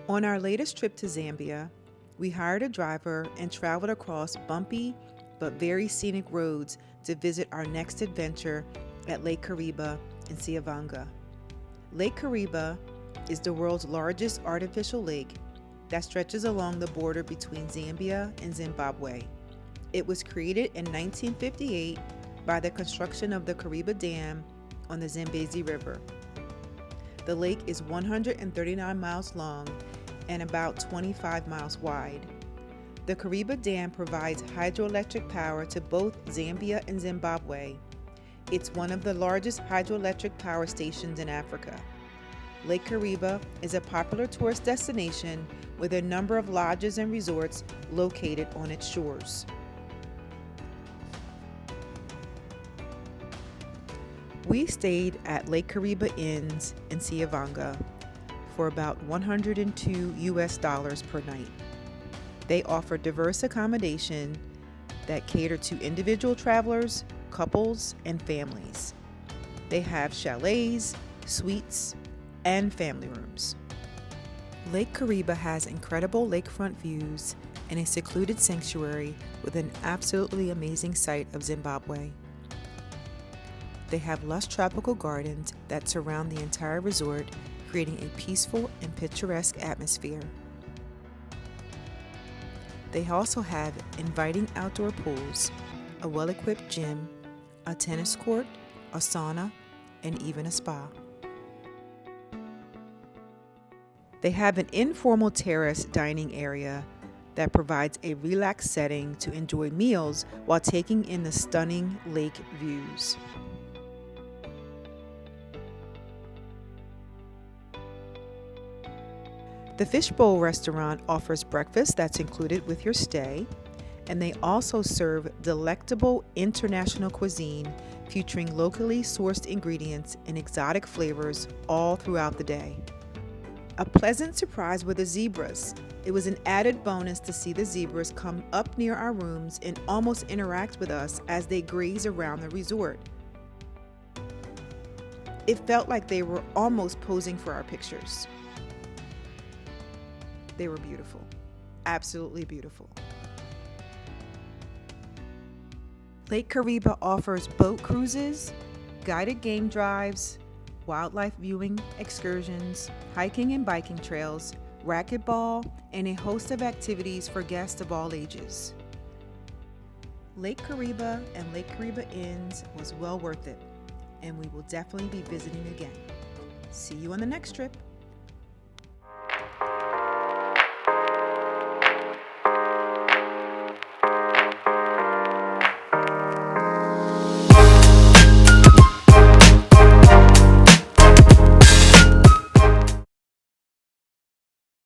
On our latest trip to Zambia, we hired a driver and traveled across bumpy but very scenic roads to visit our next adventure at Lake Kariba in Siavanga. Lake Kariba is the world's largest artificial lake that stretches along the border between Zambia and Zimbabwe. It was created in 1958 by the construction of the Kariba Dam on the Zambezi River. The lake is 139 miles long and about 25 miles wide. The Kariba Dam provides hydroelectric power to both Zambia and Zimbabwe. It's one of the largest hydroelectric power stations in Africa. Lake Kariba is a popular tourist destination with a number of lodges and resorts located on its shores. We stayed at Lake Kariba Inns in Siavanga for about $102 per night. They offer diverse accommodation that cater to individual travelers, couples, and families. They have chalets, suites, and family rooms. Lake Kariba has incredible lakefront views and a secluded sanctuary with an absolutely amazing sight of Zimbabwe. They have lush tropical gardens that surround the entire resort, creating a peaceful and picturesque atmosphere. They also have inviting outdoor pools, a well-equipped gym, a tennis court, a sauna, and even a spa. They have an informal terrace dining area that provides a relaxed setting to enjoy meals while taking in the stunning lake views. The Fishbowl restaurant offers breakfast that's included with your stay, and they also serve delectable international cuisine featuring locally sourced ingredients and exotic flavors all throughout the day. A pleasant surprise were the zebras. It was an added bonus to see the zebras come up near our rooms and almost interact with us as they graze around the resort. It felt like they were almost posing for our pictures. They were beautiful, absolutely beautiful. Lake Kariba offers boat cruises, guided game drives, wildlife viewing excursions, hiking and biking trails, racquetball, and a host of activities for guests of all ages. Lake Kariba and Lake Kariba Inns was well worth it, and we will definitely be visiting again. See you on the next trip.